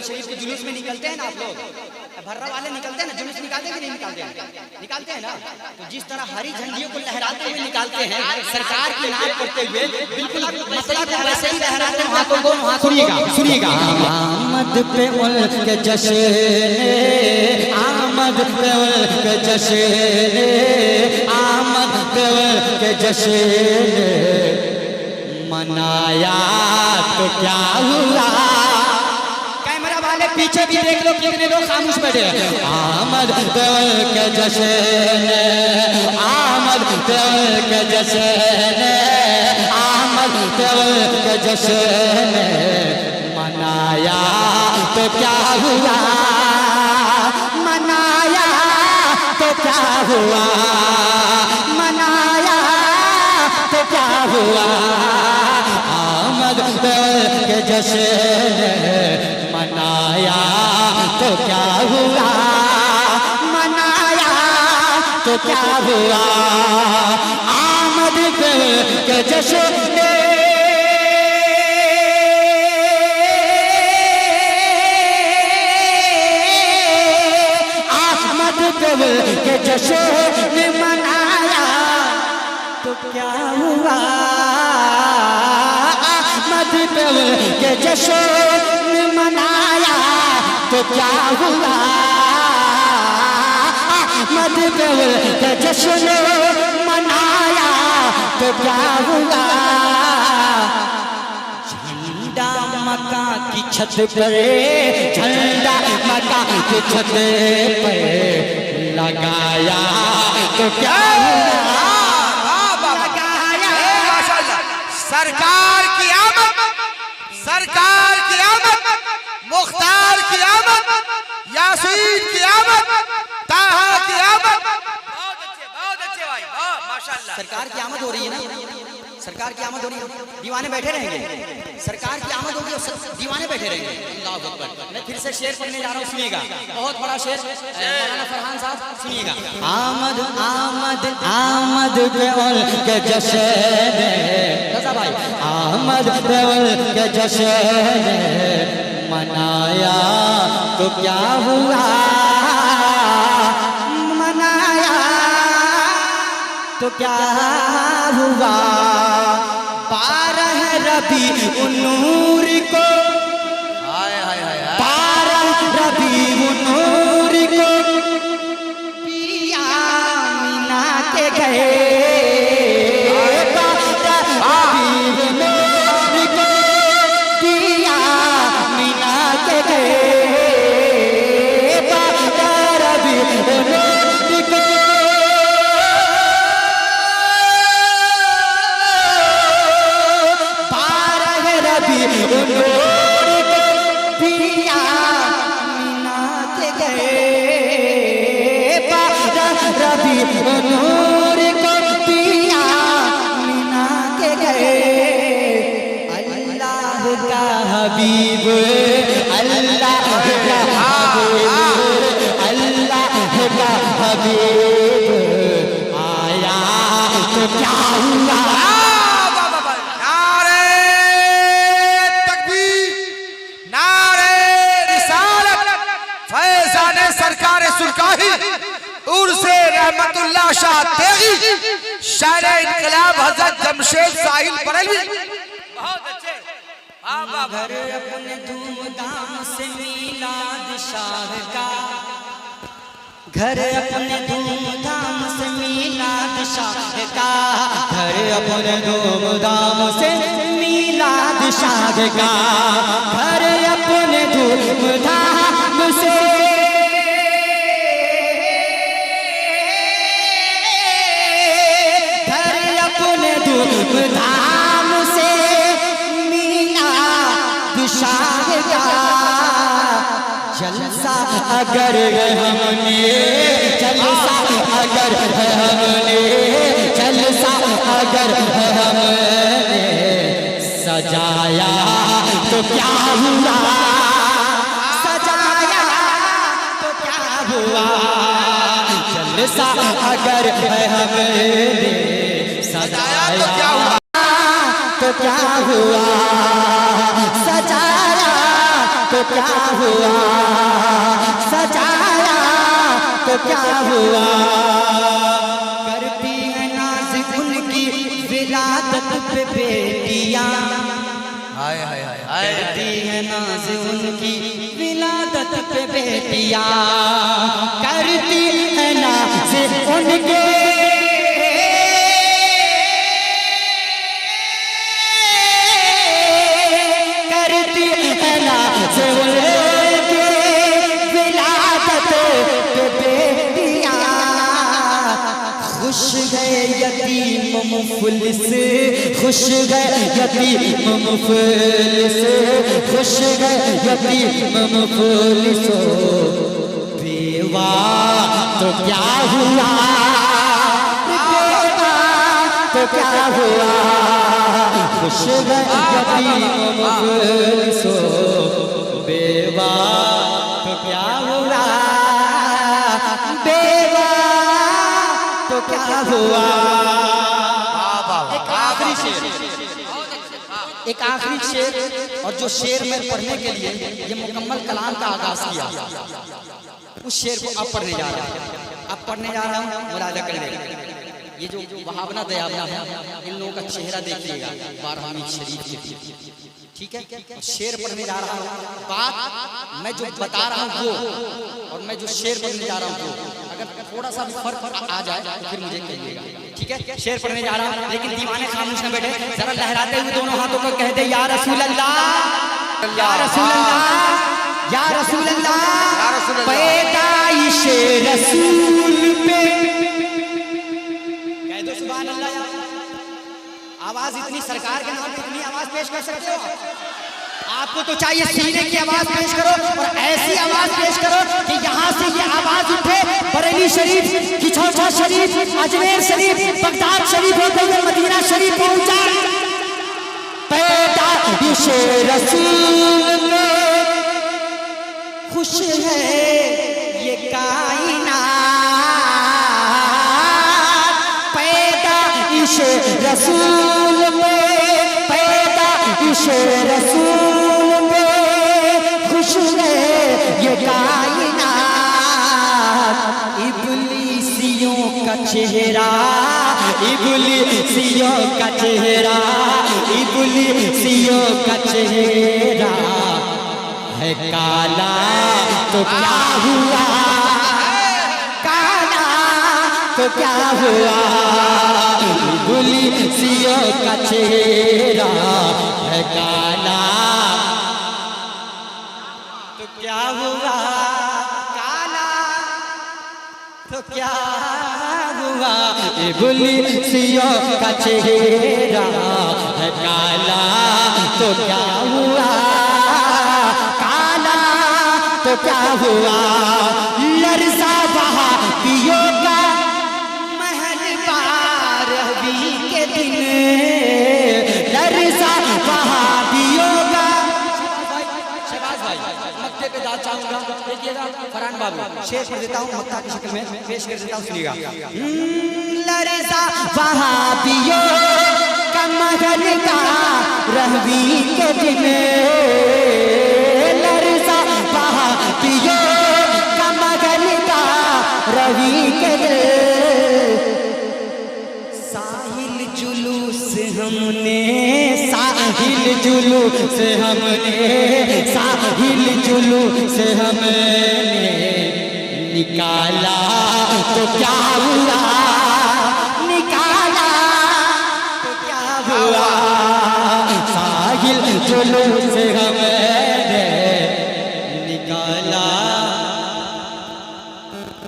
शरीफ के जुलूस में निकलते हैं ना आप लोग, भर्रा वाले निकलते हैं ना, जुलूस निकालते हैं कि नहीं निकालते हैं? निकालते हैं ना। तो जिस तरह हरी झंडियों को लहराते हुए निकालते हैं सरकार की नाम करते हुए, बिल्कुल मसला को वैसे ही लहराते हैं हाथों को। सुनिएगा आमद पे उनके जश्न, आमद पे उनके जश्न, आमद पे उनके जश्न मनाया तो क्या हुआ। कैमरा वाले पीछे भी देख लो कितने लोग खामोश बैठे हैं। आमद पे उनके जश्न, आमद पे उनके जश्न, आमद पे उनके जश्न मनाया तो क्या हुआ, मनाया तो क्या हुआ, मनाया तो क्या हुआ। आमद के जश्न मनाया तो क्या हुआ, मनाया तो क्या हुआ। आमद के जश्न के जश्न मनाया तो क्या हुआ। अहमद के जश्न मनाया तो क्या हुआ। अहमद के जश्न मनाया तो क्या हुआ। झंडा मकान की छत पर, झंडा मकान की छत पर लगाया तो क्या हुआ, लगाया। सरकार की आमद, सरकार की आमद, मुख्तार की आमद, यासीन की आमद, ताहा की आमद। बहुत अच्छे भाई, माशाल्लाह। सरकार की आमद हो रही है ना, सरकार की आमद हो रही है, दीवाने बैठे रहेंगे। सरकार की आमद होगी और दीवाने बैठे रहेंगे। अल्लाह अकबर। मैं फिर से शेर पढ़ने जा रहा हूँ, सुनिएगा। बहुत बड़ा शेर, मौलाना फरहान साहब सुनिएगा। आमद आमद आमद पे उनके जश्न, रज़ा भाई, आमद पे उनके जश्न मनाया तो क्या हुआ, मनाया तो क्या हुआ। 12 रबी नूर को, 12 रबी नूर को पिया मीना के गए। 12 रबी नूर को पिया मीना के गए। 12 रबी नूर को नूर को पिया मीना के गए। 12 रबी नूर को पिया मीना के गए। अल्लाह का हबीब, अल्लाह का हबीब, अल्लाह का हबीब आया तो क्या हुआ। रहमतुल्लाह शाह तेगी, शायर इनकलाब हजरत जमशेद साहिल बरेलवी। बहुत अच्छे। घर अपने धूमधाम से मीलाद शाह का, घर अपने धूमधाम से मीलाद शाह का, घर अपने धूमधाम से मीलाद शाह का, घर अपने धूमधाम से धूमधाम से मीलाद शाह का। जलसा अगर हमने, जलसा अगर हमने, जलसा अगर हमने सजाया तो क्या हुआ, सजाया तो क्या हुआ। जलसा अगर हमने सजाया तो क्या हुआ, तो क्या हुआ। सजाया तो तो क्या हुआ, सजाया तो क्या हुआ। करती है नाज उनकी विरादत पे बेटियां, हाय हाय हाय हाय। करती है नाज उनकी विरादत पे बेटियां, करती है नाज उनके, करती है नाज उनके विरादत पे बेटियां। खुश गए यतीम मुफलिस, खुश गए यतीम मुफलिस, खुश गए यतीम मुफलिस। बेवा तो क्या हुआ, बेवा तो क्या हुआ, खुश गए यतीम मुफलिस। बेवा तो क्या हुआ, बेवा तो क्या हुआ। एक आखिरी शेर, एक आखिरी शेर, और जो शेर में पढ़ने के लिए ये मुकम्मल कलाम का आगाज किया, उस शेर को अब पढ़ने जा रहा हूँ। अब पढ़ने जा रहा हूँ, मुलाजा कर लेगा। ये जो वहाबना दयावना है, इन लोगों का चेहरा देखिएगा 12वीं शरीफ के, ठीक है। शेर पढ़ने जा रहा हूँ, बात मैं जो बता रहा हूँ वो, और मैं जो शेर पढ़ने जा रहा हूँ वो, अगर थोड़ा सा भी फर्क आ जाए तो फिर मुझे कहिएगा, ठीक है। शेर पढ़ने जा रहा हूँ, लेकिन दीवाने खामोश न बैठे, जरा लहराते हुए दोनों हाथों को कह दे या रसूल अल्लाह, या रसूल अल्लाह, या रसूल अल्लाह। पैदाइश रसूल पे कह दो सुभान अल्लाह। आवाज इतनी सरकार के नाम पे इतनी आवाज पेश कर सकते हो? आपको तो चाहिए सीने की आवाज पेश करो, और ऐसी आवाज पेश करो कि यहाँ से ये आवाज उठे, बरेली शरीफ, किछौछा शरीफ, अजमेर शरीफ, बगदाद शरीफ होते हुए मदीना शरीफ पहुंचा। पैदाइश रसूल में खुश है ये कायनात, पैदाइश रसूल में, पैदाइश रसूल में खुश है ये कायनात। इब्लीसियों का चेहरा, इब्लीसियों का चेहरा, इब्लीसियों का चेहरा है काला तो क्या हुआ, काला तो क्या हुआ। इब्लीसियों का चेहरा है काला तो क्या हुआ, काला तो क्या हुआ। इब्लीसियों का चेहरा है काला तो क्या हुआ, काला तो क्या हुआ। लरसा वहाबियों का महल 12वीं के दिन, लरसा वहाबियों का। शहबाज भाई मक्ते पे दाद चाहूंगा, देखिएगा फरहान बाबू शेर पढ़ देता हूँ, मक्ता की शक्ल में पेश कर देता हूँ, सुनिएगा। लरसा वहाबियों का महल 12वीं के दिन, लरसा वहाबियों का महल 12वीं के दिन। साहिल जुलूस हमने, साहिल जुलूस हमने, साहिल जुलूस हमने निकाला तो क्या हुआ, निकाला तो क्या हुआ। साहिल जुलूस हमने निकाला।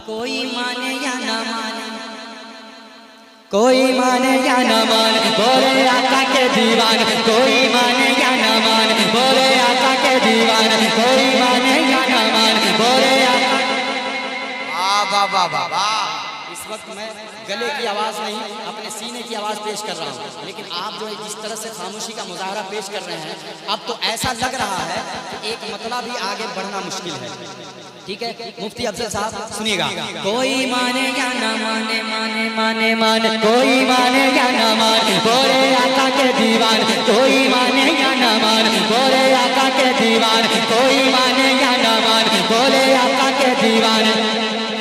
कोई माने या ना माने, कोई माने या ना माने, बोले आका के दीवान, कोई माने या ना माने, बोले आका के दीवान, कोई माने या ना माने, बोले आका। वाह वाह वाह वाह। इस वक्त मैं गले की आवाज़ नहीं, अपने सीने की आवाज़ पेश कर रहा हूँ, लेकिन आप जो है जिस तरह से खामोशी का मुजाहरा पेश कर रहे हैं, अब तो ऐसा लग रहा है कि एक मतला भी आगे बढ़ना मुश्किल है, ठीक है। मुफ्ती अफजल साहब सुनिएगा। कोई माने या ना माने, माने माने माने, कोई माने या ना माने, बोले आका के दीवान, कोई माने या ना माने, बोले आका के दीवान, कोई दीवाने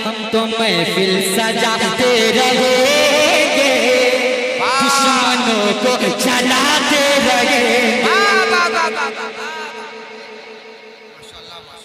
हम तो महफिल सजाते रहे